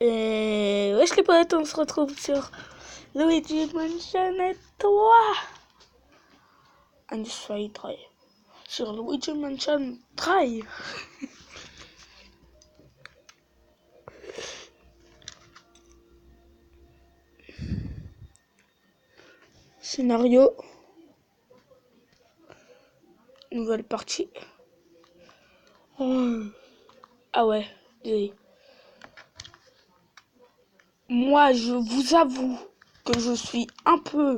Et wesh les potes, on se retrouve sur Luigi Mansion 3. Und zwei, drei. Sur Luigi Mansion 3. Scénario. Nouvelle partie. Oh. Ah ouais, désolé. Moi, je vous avoue que je suis un peu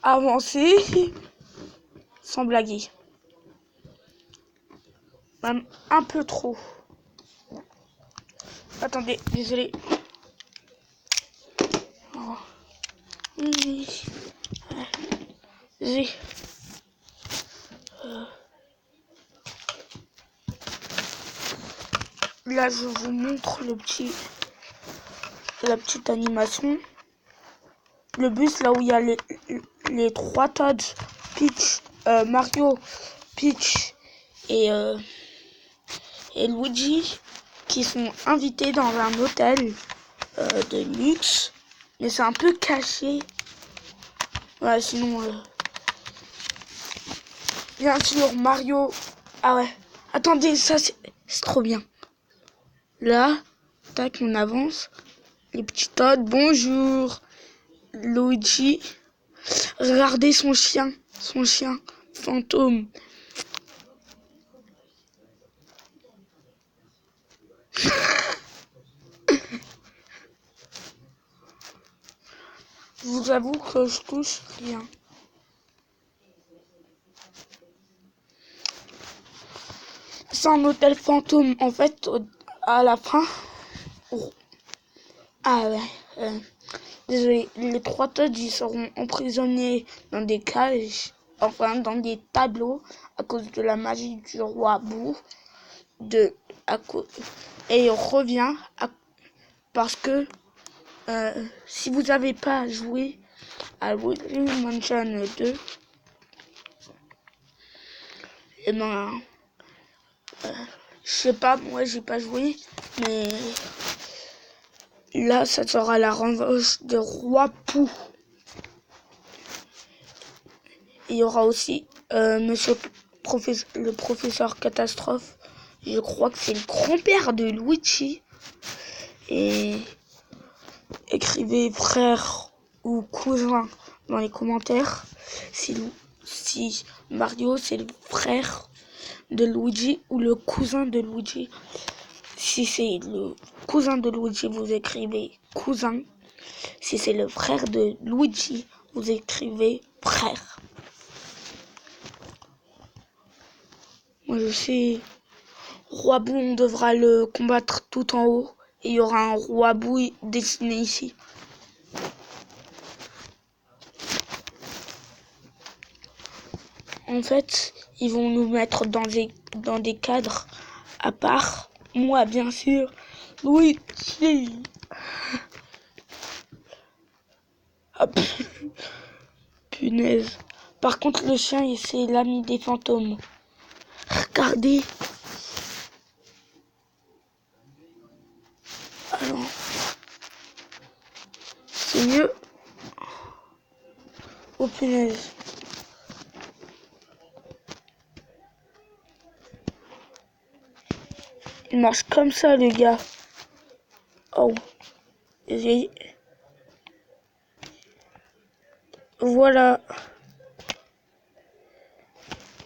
avancé, sans blaguer. Même un peu trop. Attendez, désolé. Oh. Là, je vous montre la petite animation. Le bus, là où il y a les trois Toads, Peach, Mario, Peach et Luigi, qui sont invités dans un hôtel de luxe. Mais c'est un peu caché. Ouais, sinon... Bien sûr, Mario... Ah ouais. Attendez, ça c'est trop bien. Là, tac, on avance. Les petits Toads, bonjour. Luigi, regardez son chien fantôme. Je vous avoue que je touche rien. C'est un hôtel fantôme, en fait, à la fin. Ah ouais, désolé, les trois Toads, ils seront emprisonnés dans des cages, enfin dans des tableaux, à cause de la magie du roi Boo. Et il revient parce que si vous n'avez pas joué à Luigi Mansion 2, et ben, je sais pas, moi j'ai pas joué, mais là ça sera la revanche de Roi Pou. Il y aura aussi le professeur Catastrophe. Je crois que c'est le grand-père de Luigi. Et écrivez frère ou cousin dans les commentaires si Mario c'est le frère de Luigi ou le cousin de Luigi. Si c'est le cousin de Luigi, vous écrivez cousin. Si c'est le frère de Luigi, vous écrivez frère. Moi je sais, Roi Boo, on devra le combattre tout en haut. Et il y aura un Roi Boo dessiné ici. En fait, ils vont nous mettre dans des cadres à part. Moi, bien sûr. Oui. Hop. Punaise. Par contre, le chien, c'est l'ami des fantômes. Regardez. Alors. C'est mieux. Oh, punaise. Il marche comme ça, les gars. Oh. Voilà.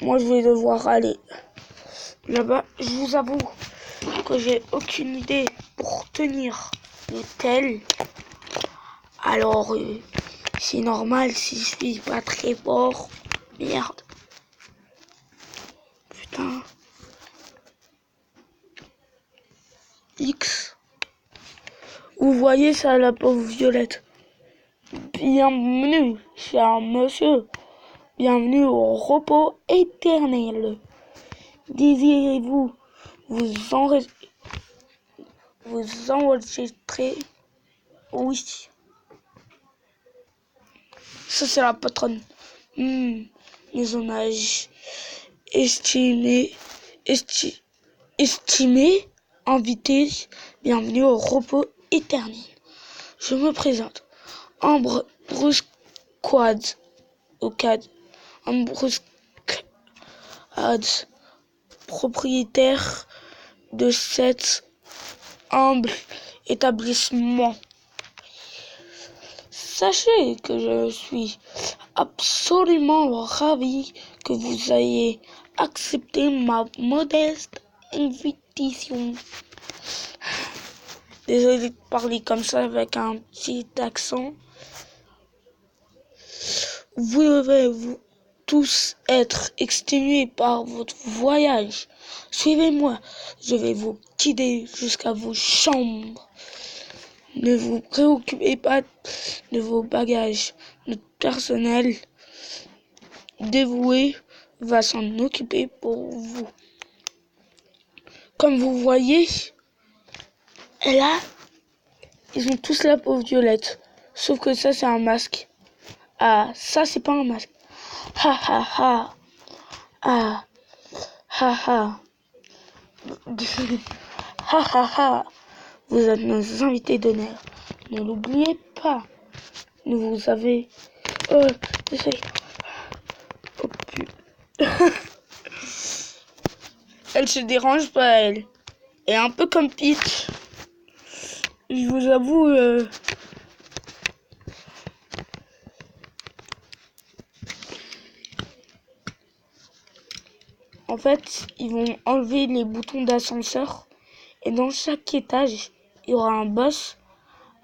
Moi, je vais devoir aller là-bas. Je vous avoue que j'ai aucune idée pour tenir le tel. Alors, c'est normal si je suis pas très fort. Merde. Putain. X. Vous voyez ça, la pauvre Violette. Bienvenue, cher monsieur. Bienvenue au repos éternel. Désirez-vous vous enregistrer? Oui. Ça, c'est la patronne. Les hommages. Estimés, invités, bienvenue au repos éternelle. Je me présente. Ambre Brusquad, Ambre Brusquad, propriétaire de cet humble établissement. Sachez que je suis absolument ravi que vous ayez accepté ma modeste invitation. Désolé de parler comme ça avec un petit accent. Vous devez vous tous être exténués par votre voyage. Suivez-moi, je vais vous guider jusqu'à vos chambres. Ne vous préoccupez pas de vos bagages. Notre personnel dévoué va s'en occuper pour vous. Comme vous voyez, là, ils ont tous la peau violette. Sauf que ça, c'est un masque. Ah, ça, c'est pas un masque. Ha ha ha. Ah, ha ha. Ha ha ha. Vous êtes nos invités d'honneur. Ne l'oubliez pas. Vous avez... Oh, désolé. Oh, putain. Elle se dérange pas, elle. Et un peu comme Peach. Je vous avoue... En fait, ils vont enlever les boutons d'ascenseur. Et dans chaque étage, il y aura un boss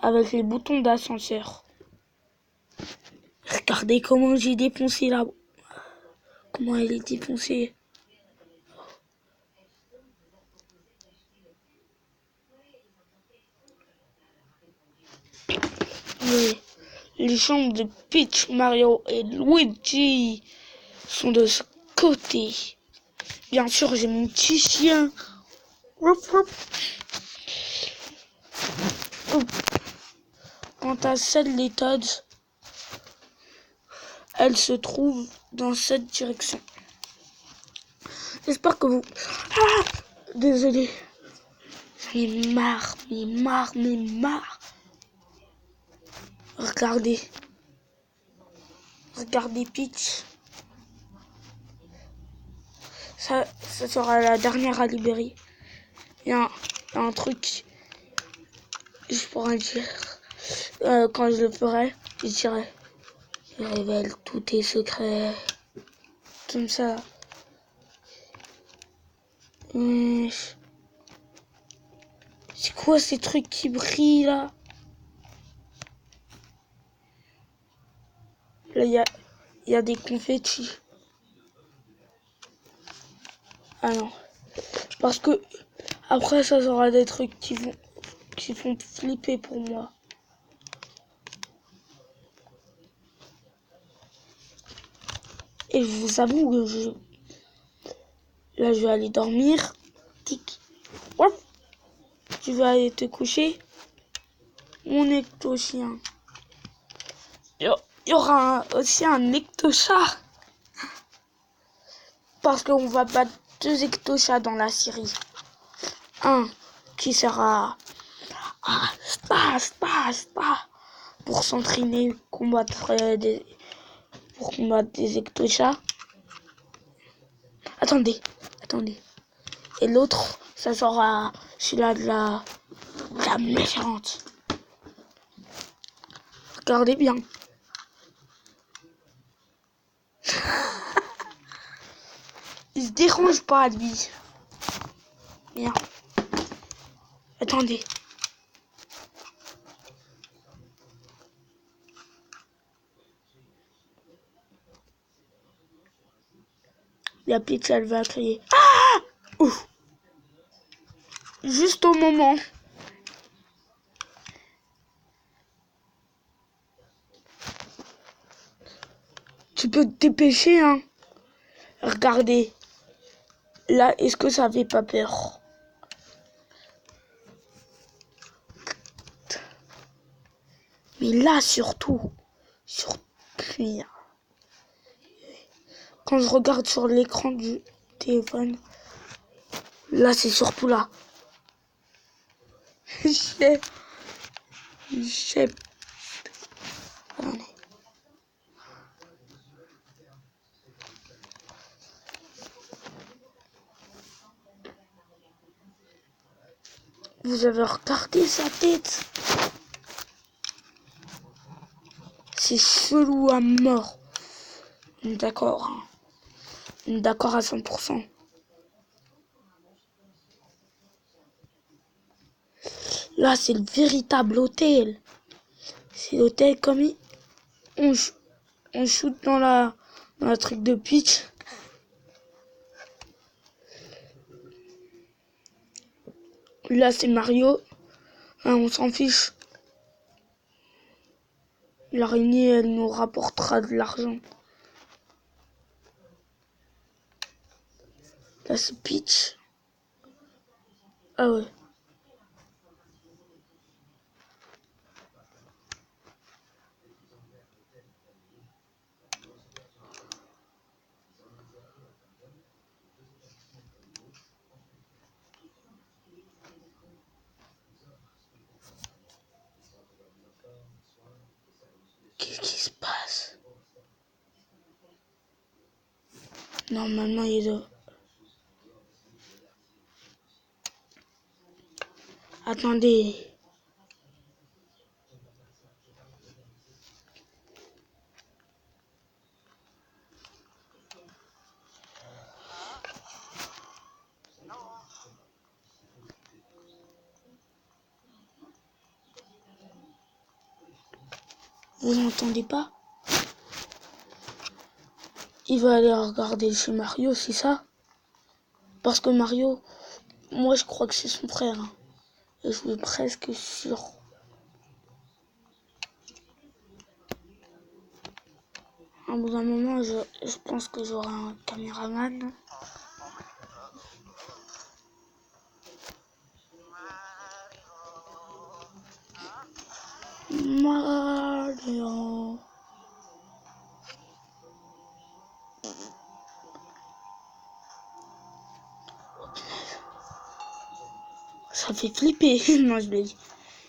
avec les boutons d'ascenseur. Regardez comment j'ai défoncé là. Comment elle est défoncée. Mais les chambres de Peach, Mario et Luigi sont de ce côté. Bien sûr, j'ai mon petit chien. Quant à celle des Toads, elle se trouve dans cette direction. J'espère que vous... Ah, désolé. J'en ai marre, mais marre. Regardez. Regardez Peach. Ça sera la dernière à libérer. Il y a un truc, je pourrais dire, quand je le ferai, je dirais, je révèle tous tes secrets. Comme ça. C'est quoi ces trucs qui brillent là? Là, il y a des confettis. Ah non. Parce que après, ça sera des trucs qui font flipper pour moi. Et je vous avoue que là, je vais aller dormir. Tic. Hop. Tu vas aller te coucher. Mon ecto-chien. Il y aura aussi un ecto-chat. Parce qu'on va battre 2 ecto-chats dans la série. Un qui sera pour s'entraîner combattre des ecto-chats. Attendez. Et l'autre, ça sera celui-là de la méchante. Regardez bien. Il se dérange pas, lui. Bien. Attendez. La petite, elle va crier. Ah! Ouf. Juste au moment. Tu peux te dépêcher, hein. Regardez. Là, est-ce que ça fait pas peur? Mais là, surtout. Quand je regarde sur l'écran du téléphone, là, c'est surtout là. J'ai... Attendez. Vous avez regardé sa tête? C'est chelou à mort. D'accord. D'accord à 100%. Là, c'est le véritable hôtel. C'est l'hôtel comme on shoot dans la truc de pitch. Là, c'est Mario. Hein, on s'en fiche. L'araignée, elle nous rapportera de l'argent. Là, c'est Peach. Ah ouais. Qu'est-ce qui se passe? Normalement, il doit... Attendez. Vous n'entendez pas? Il va aller regarder chez Mario, c'est ça? Parce que Mario, moi je crois que c'est son frère. Hein. Et je suis presque sûr. À bout d'un moment, je pense que j'aurai un caméraman. Mario. Ça fait flipper. Non, je blague.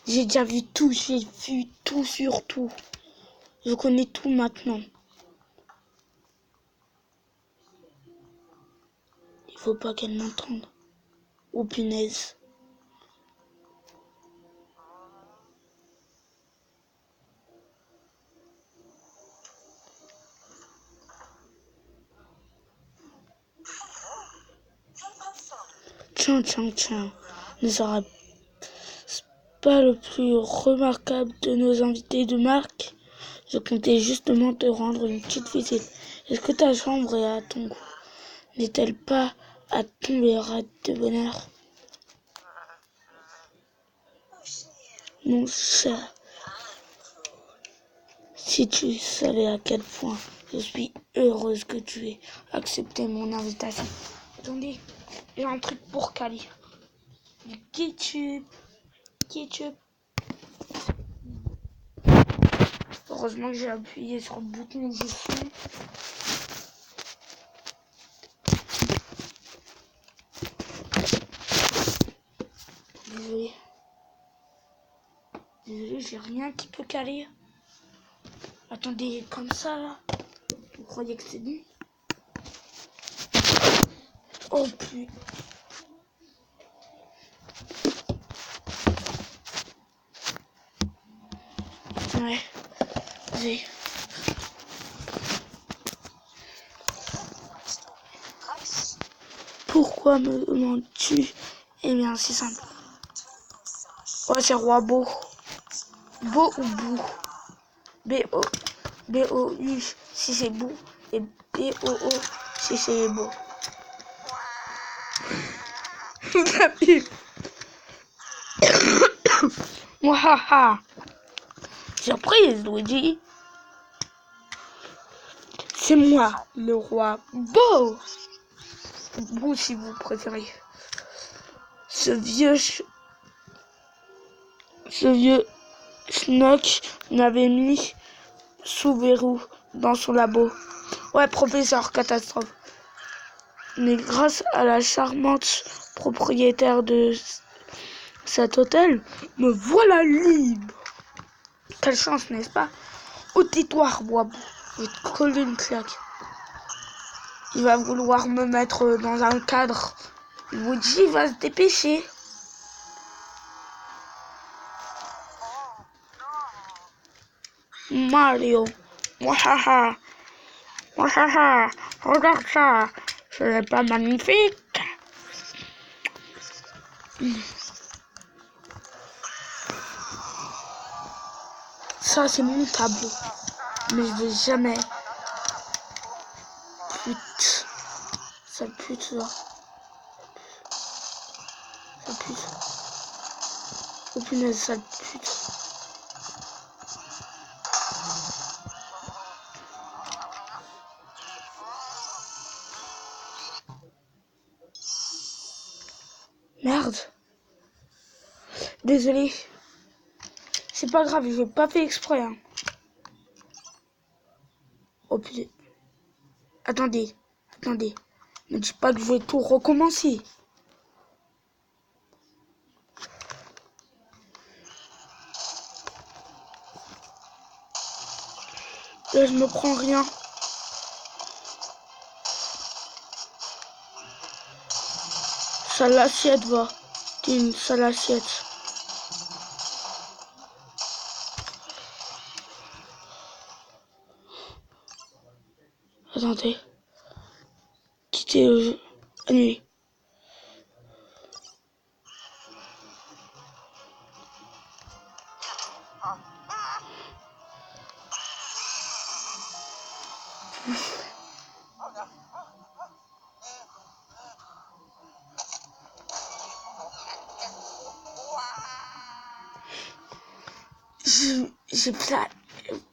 J'ai déjà vu tout. J'ai vu tout sur tout. Je connais tout maintenant. Il faut pas qu'elle m'entende. Oh punaise. Tiens. Ne sera pas le plus remarquable de nos invités de marque. Je comptais justement te rendre une petite visite. Est-ce que ta chambre est à ton goût? N'est-elle pas à tomber rade de bonheur? Mon cher, si tu savais à quel point je suis heureuse que tu aies accepté mon invitation. Attendez, j'ai un truc pour Kali. Du ketchup. Heureusement que j'ai appuyé sur le bouton du son. Désolé, j'ai rien qui peut caler. Attendez, comme ça là. Vous croyez que c'est bon? Oh putain. Ouais. Pourquoi me demandes-tu? Eh bien, c'est simple. Ouais, c'est roi beau. Beau ou bou? B-O-U si c'est beau. Et B-O-O si c'est beau. Mouhaha. Surprise, Luigi. C'est moi, le roi beau. Beau si vous préférez. Ce vieux schnock m'avait mis sous verrou dans son labo. Ouais, professeur catastrophe. Mais grâce à la charmante propriétaire de cet hôtel, me voilà libre. Quelle chance, n'est-ce pas? Oh, tais-toi, Arbois. Je vais te coller une claque. Il va vouloir me mettre dans un cadre. Luigi va se dépêcher. Mario. Mouahaha. Mouahaha. Regarde ça. Ce n'est pas magnifique? Ça, c'est mon tableau. Mais je vais jamais... Pute. Ça pute, là. Ça pute. Oh punaise, ça pute. Merde. Désolé. C'est pas grave, je n'ai pas fait exprès. Hein. Oh putain. Attendez. Attendez. Ne dis pas que je vais tout recommencer. Là, je me prends rien. Sale assiette, va. T'es une sale assiette. Attendez. Quittez le jeu. Annuler.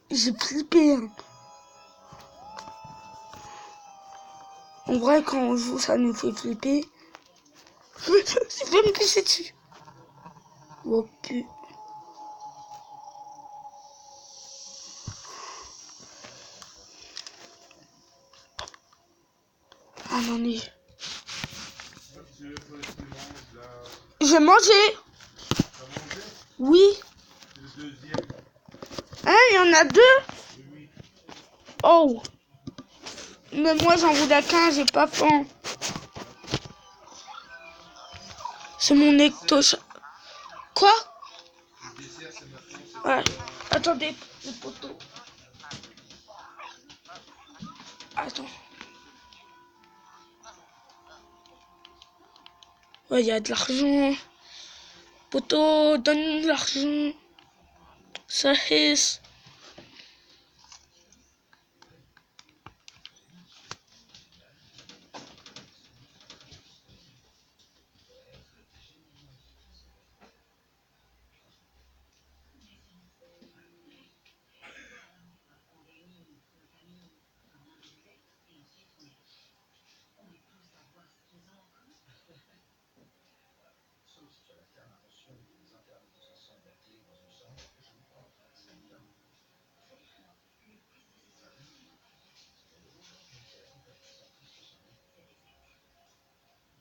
J'ai flippé. Hein. En vrai, quand on joue, ça nous fait flipper. Je vais me pisser dessus. Oh putain. Ah non, mais... J'ai mangé. Oui. Hein, il y en a deux. Oh. Mais moi, j'en voulais qu'un, j'ai pas faim. C'est mon ecto... Quoi? Ouais. Attendez, le poteau. Attends. Ouais, il y a de l'argent. Poteau, donne de l'argent. Ça hisse.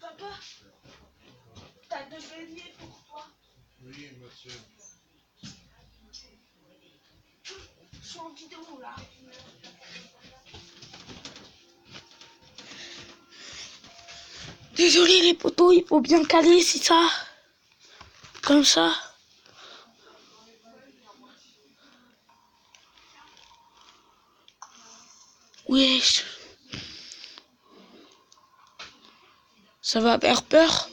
Papa, t'as deux beignets pour toi. Oui, monsieur. Je suis en vidéo là. Désolé les poteaux, il faut bien caler, c'est ça. Comme ça. Wesh. Ça va faire peur.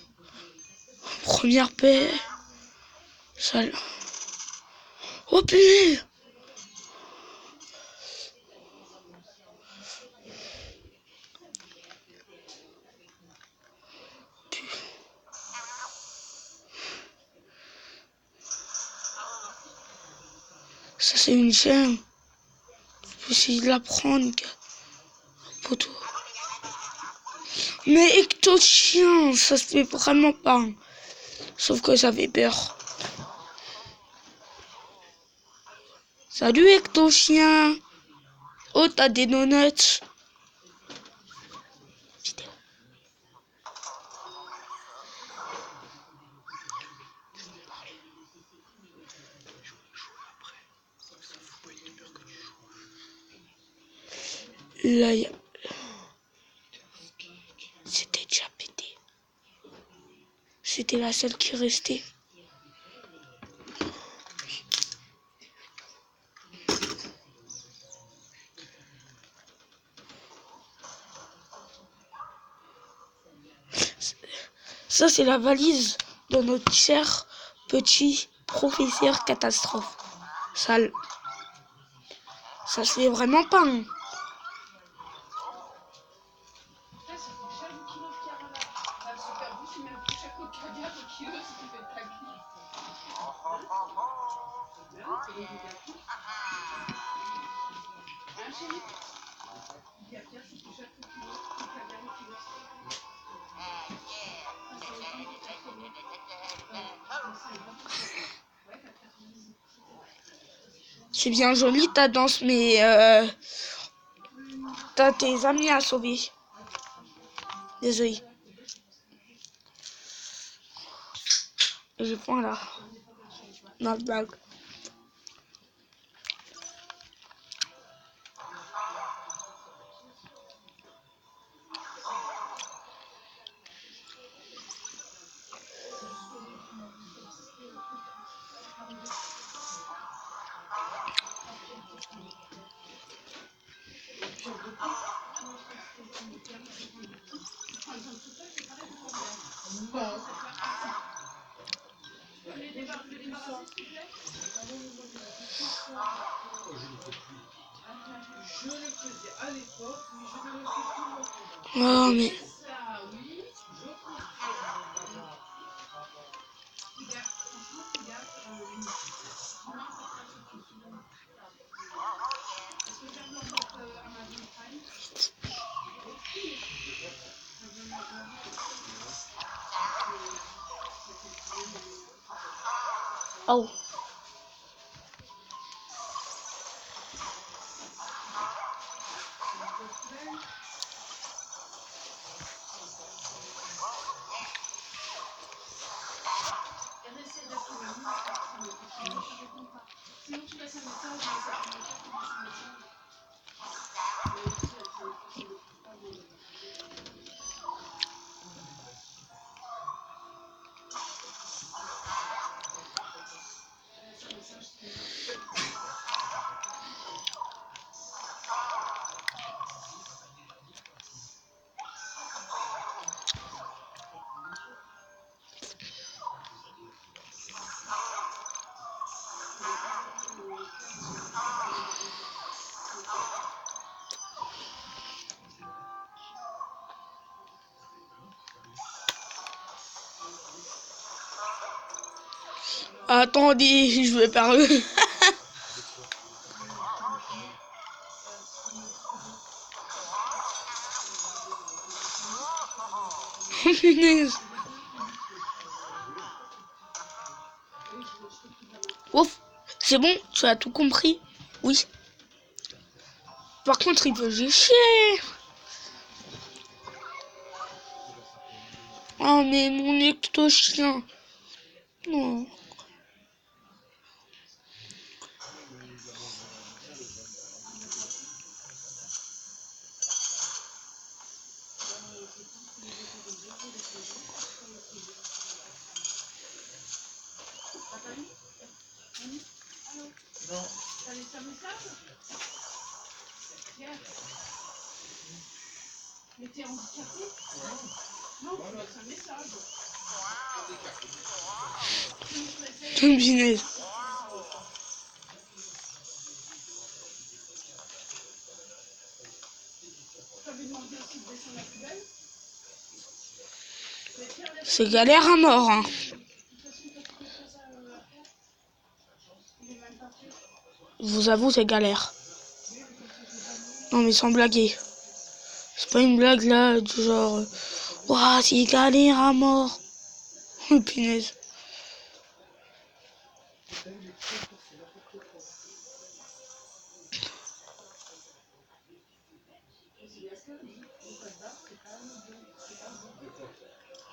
Première paix. Ça... Oh putain. Ça c'est une chaîne. Faut essayer de la prendre, poteau. Mais ecto chien, ça se fait vraiment pas. Sauf que ça fait peur. Salut ecto chien. Oh, t'as des donuts. Vidéo. Là, c'était déjà pété. C'était la seule qui restait. Ça, c'est la valise de notre cher petit professeur catastrophe. Ça se fait vraiment pas. Hein. C'est bien joli ta danse, mais t'as tes amis à sauver. Désolé. J'ai faim là. Not blague. Oh mais... Oh. Attendez, je vais parler. Punaise. Ouf, c'est bon, tu as tout compris. Oui. Par contre, il peut chier. Oh, mais mon ecto-chien. Non. Mais t'es handicapé? Non, tu laisses un message. Punaise. C'est galère à mort, hein. Je vous avoue, c'est galère. Non, mais sans blaguer. C'est pas une blague là, du genre... Ouah, c'est galère à mort. Oh, punaise.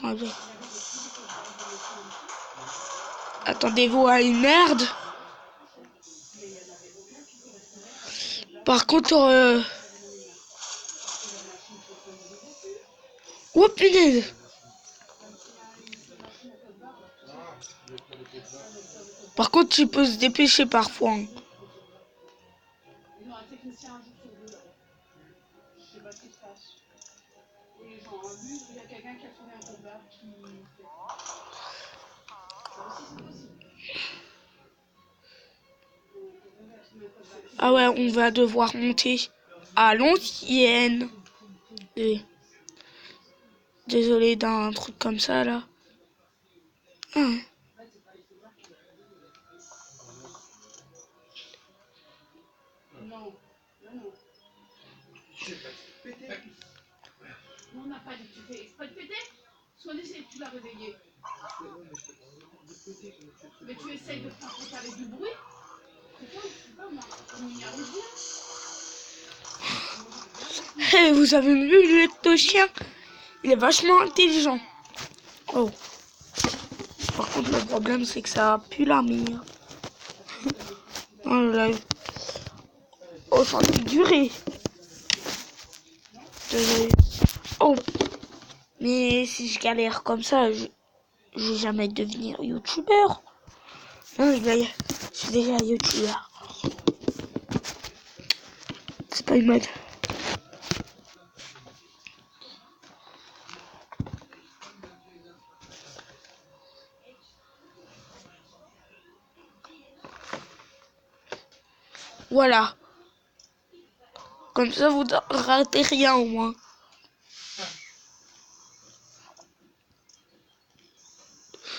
Ah, ben. Attendez-vous à une merde. Par contre, Oh punaise! Par contre, tu peux se dépêcher parfois. Hein. Ils ont un technicien un jour sur deux là-bas. Je sais pas ce qui se passe. Et les gens abusent, il y a quelqu'un qui a trouvé un code barre qui fait. Ça aussi c'est possible. Ah ouais, on va devoir monter à l'ancienne. Désolé d'un truc comme ça là. Ah. Non, non. Non, on n'a pas dit que tu fais exprès de péter. Soit tu l'as réveillé. Mais tu essayes de faire péter avec du bruit. C'est pas moi. On y arrive bien. Hey, vous avez vu le chien? Il est vachement intelligent. Oh. Par contre, le problème, c'est que ça pue la mire. Oh là là. Oh, ça a dû durer. Désolé. Oh. Mais si je galère comme ça, je vais jamais devenir youtubeur. Non, je suis déjà youtubeur. C'est pas une mode. Voilà. Comme ça, vous ratez rien au moins.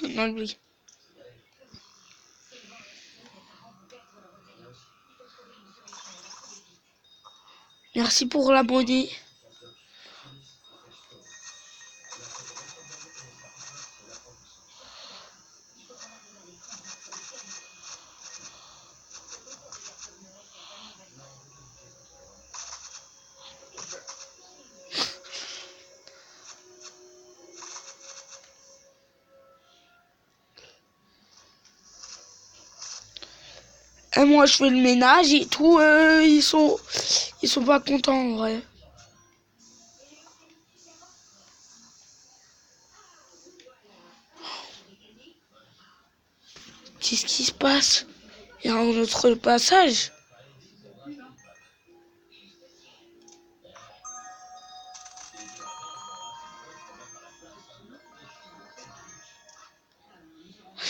Non, oui. Merci pour l'abonné. Et moi, je fais le ménage et tout. Ils sont pas contents en vrai. Qu'est-ce qui se passe? Il y a un autre passage.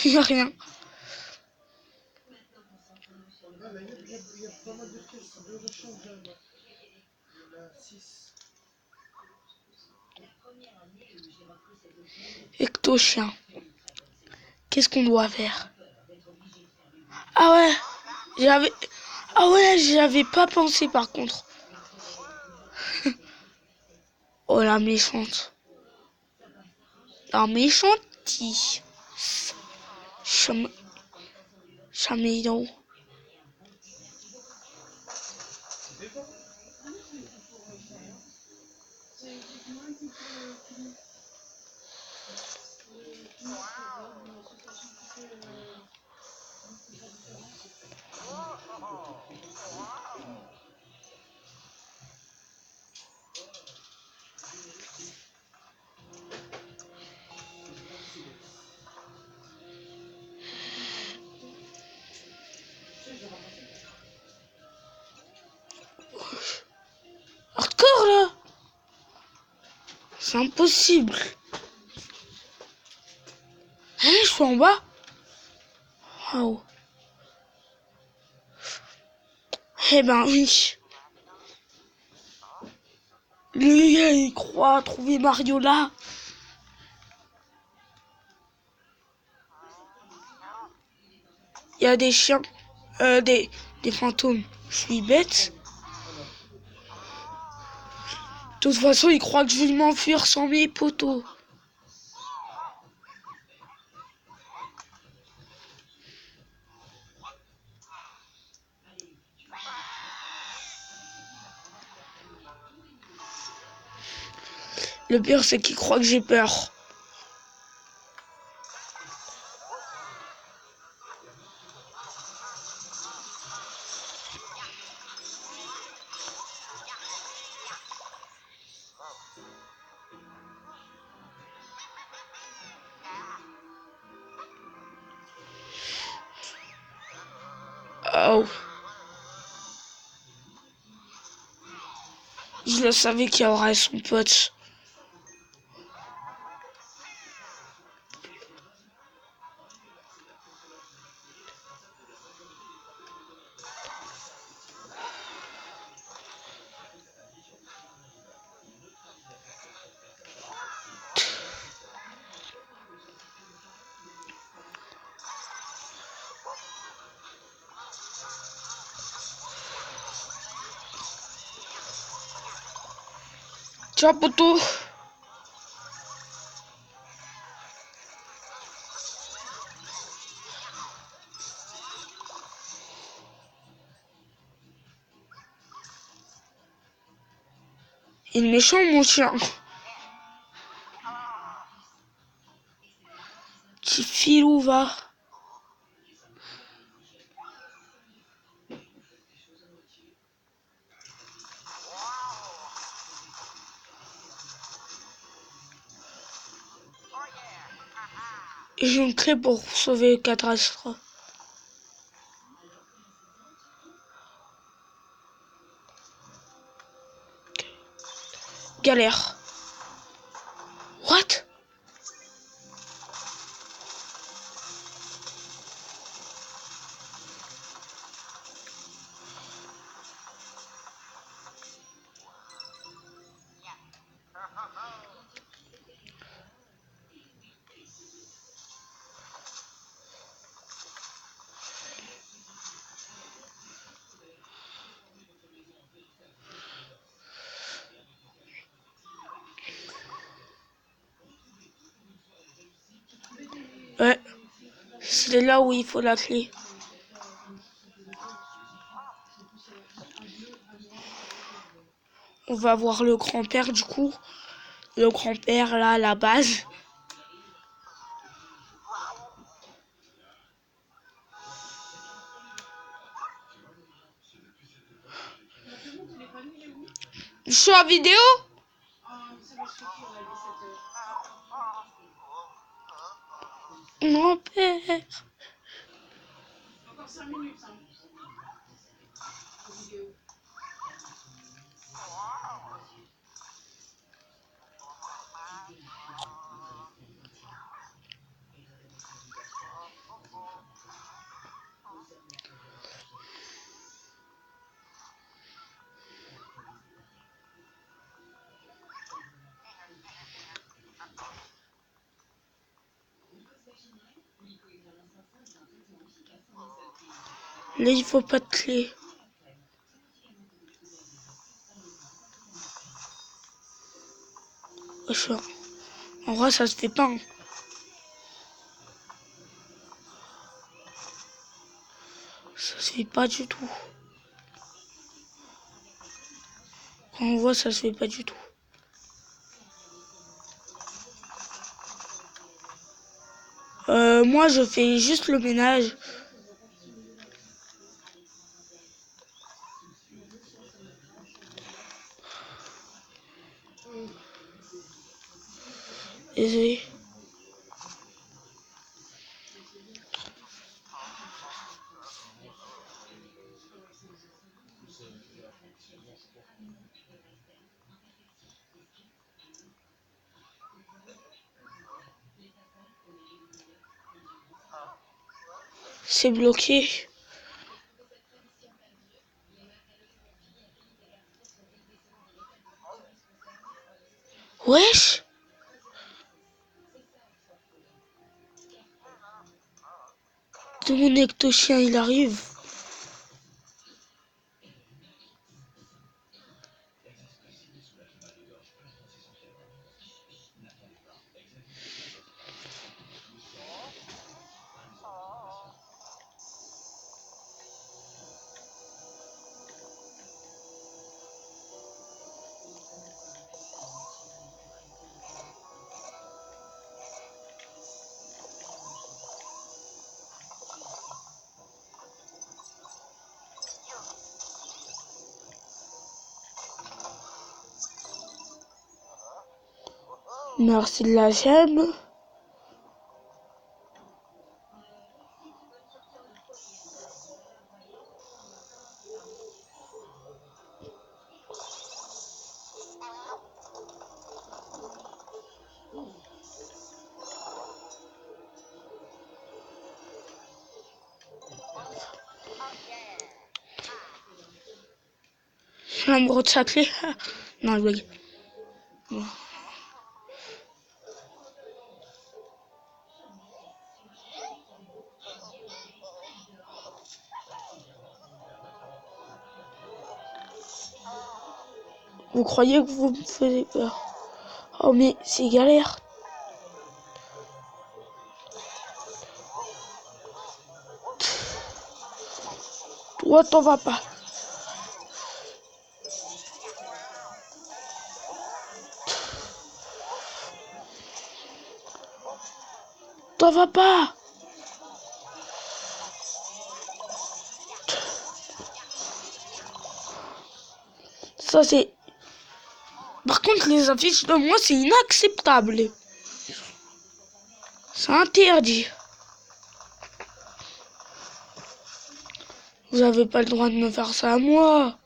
Il n'y a rien. Ecto-chien. Qu'est-ce qu'on doit faire? Ah ouais, j'avais pas pensé par contre. Oh la méchante. La méchante. Chaméléon. Hardcore là. C'est impossible. Hein, je suis en bas. Waouh. Eh ben oui. Le gars, il croit trouver Mario là. Il y a des chiens. Des fantômes. Je suis bête. De toute façon, il croit que je vais m'enfuir sans mes poteaux. Le pire, c'est qu'il croit que j'ai peur. Oh. Je le savais qu'il y aurait son pote. Tiens, poteau. Il est méchant, mon chien. Petit filou, va. Et j'ai une clé pour sauver le catastrophe. Galère. What? Ouais. C'est là où il faut la clé. On va voir le grand-père du coup. Le grand-père là à la base. Je suis en vidéo? Grand-père. Encore 5 minutes, hein. Là il faut pas de clé. En vrai ça se fait pas. Hein. Ça se fait pas du tout. Quand on voit ça se fait pas du tout. Moi je fais juste le ménage. Désolé. C'est bloqué. Wesh. De mon ecto-chien il arrive. Merci de la gemme. L'amoureux de Châtelet. Non, je blague. Bon. Vous croyez que vous me faisiez peur? Oh mais c'est galère. Toi t'en vas pas. T'en vas pas. Ça c'est... Par contre les affiches de moi c'est inacceptable. C'est interdit. Vous avez pas le droit de me faire ça à moi.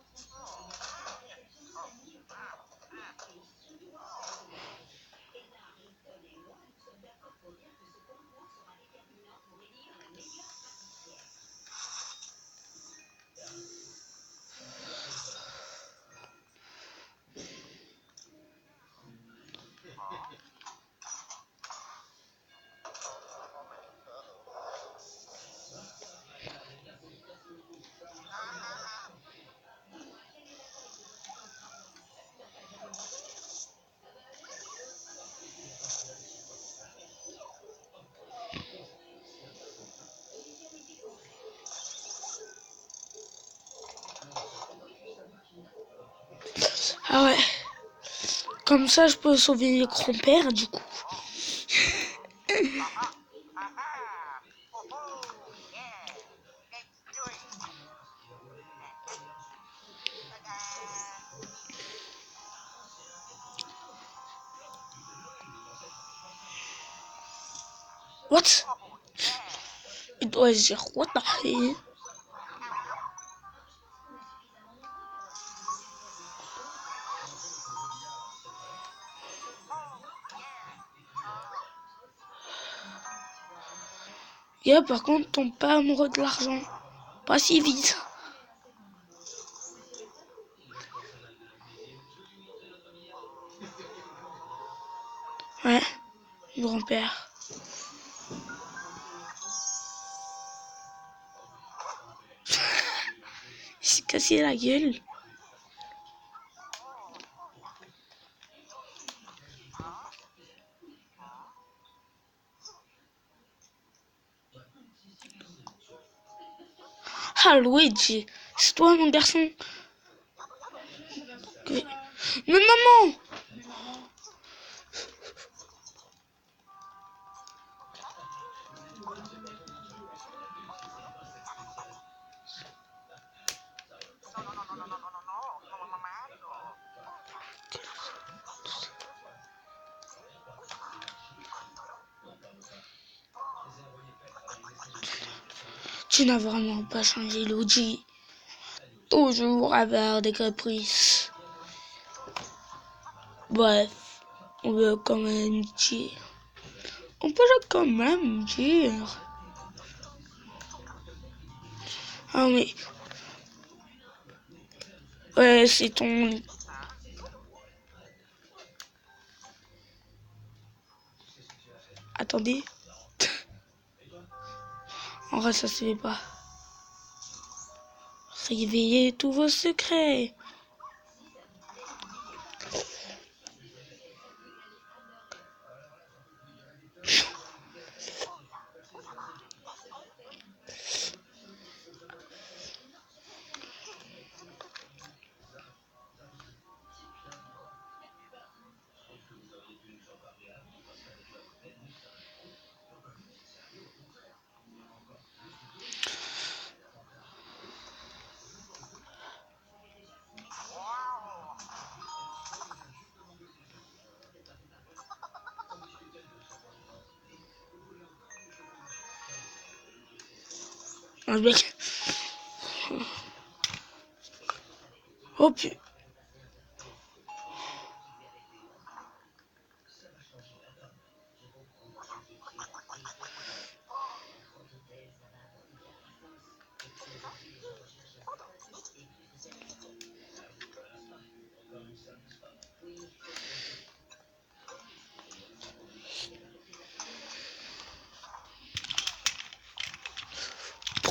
Ah ouais. Comme ça je peux sauver les grands-pères du coup. What? Il doit dire what the hell? Yeah, par contre, tombe pas amoureux de l'argent. Pas si vite. Ouais, grand-père. Il s'est cassé la gueule. Ah, Luigi, c'est toi mon garçon. Mais maman! Mais maman, une bonne semaine que tu joues. Tu n'as vraiment pas changé, Luigi. Toujours avoir des caprices. Bref, on peut quand même dire. On peut quand même dire. Ah mais... Ouais, c'est ton... Attendez. En vrai, ça se fait pas. Réveillez tous vos secrets. Un bec. Oh putain.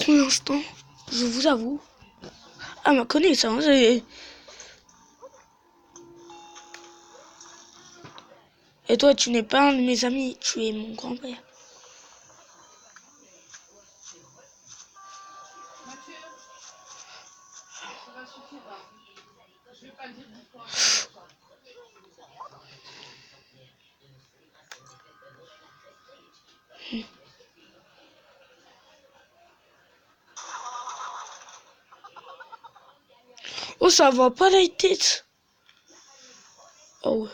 pour l'instant, je vous avoue, à ma connaissance, et toi, tu n'es pas un de mes amis, tu es mon grand-père. Mathieu, ça va suffire là. Je vais pas dire d'histoire comme ça. Oh, ça va pas la tête. Oh, ouais.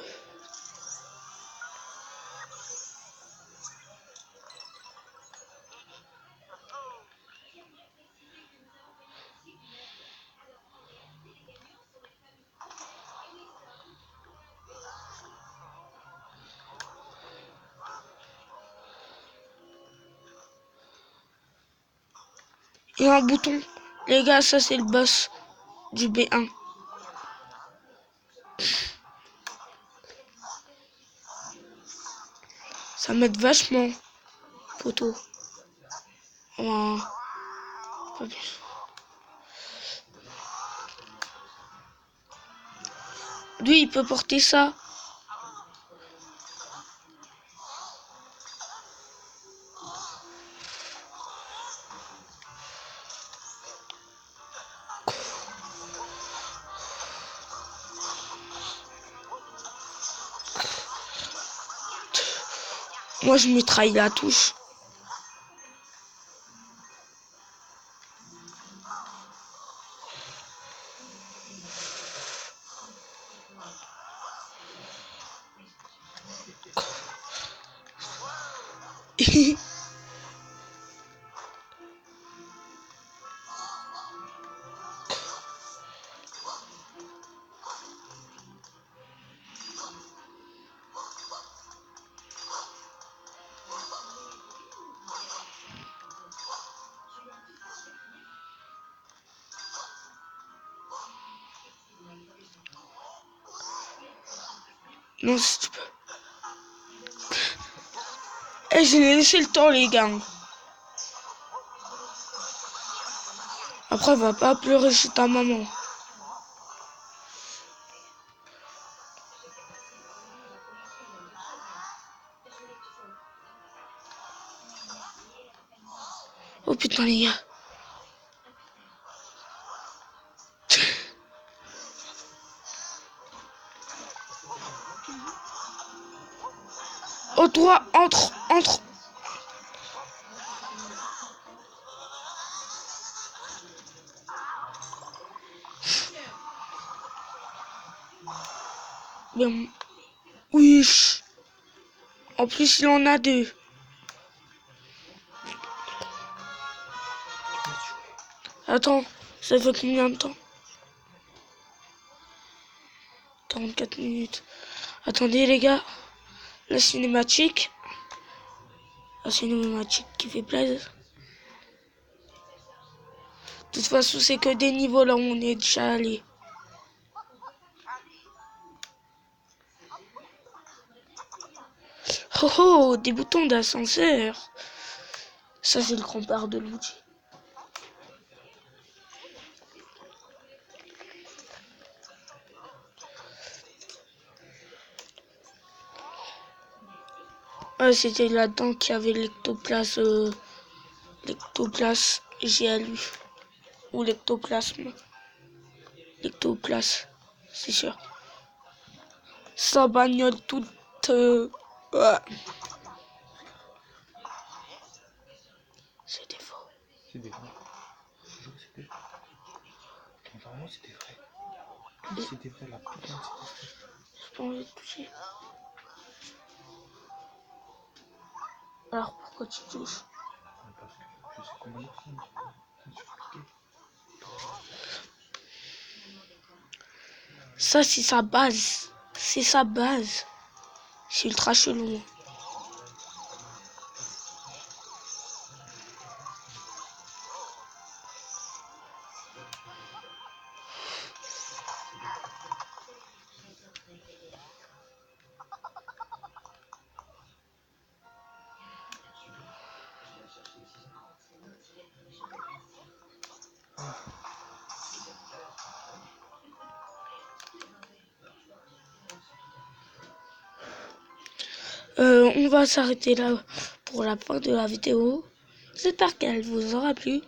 Et un bouton. Les gars, ça c'est le boss du B1. Ça m'aide vachement, photo. Oh, pas plus. Lui, il peut porter ça. Moi, je mitraille la touche. Non, si tu peux. Eh, j'ai laissé le temps, les gars. Après, va pas pleurer chez ta maman. Oh putain, les gars. Oh, toi, entre, entre. Bien. Oui. En plus, il en a deux. Attends, ça fait combien de temps? 44 minutes. Attendez, les gars. La cinématique. La cinématique qui fait plaisir. De toute façon, c'est que des niveaux là où on est déjà allé. Oh oh, des boutons d'ascenseur. Ça, c'est le grand-père de l'outil. Ah, c'était là-dedans qu'il y avait l'ectoplasme GLU. Ou l'ectoplasme. L'ectoplasme, c'est sûr. Sa bagnole toute... ouais. C'était faux. C'était vrai. Je jure que c'était. Vraiment, c'était vrai. Tout c'était vrai, la putain, c'était vrai. J'ai pas envie de toucher. Alors pourquoi tu touches? Parce que je sais comment le prendre. Ça me surpiqué. Ça, c'est sa base. C'est sa base. C'est ultra chelou. On va s'arrêter là pour la fin de la vidéo. J'espère qu'elle vous aura plu.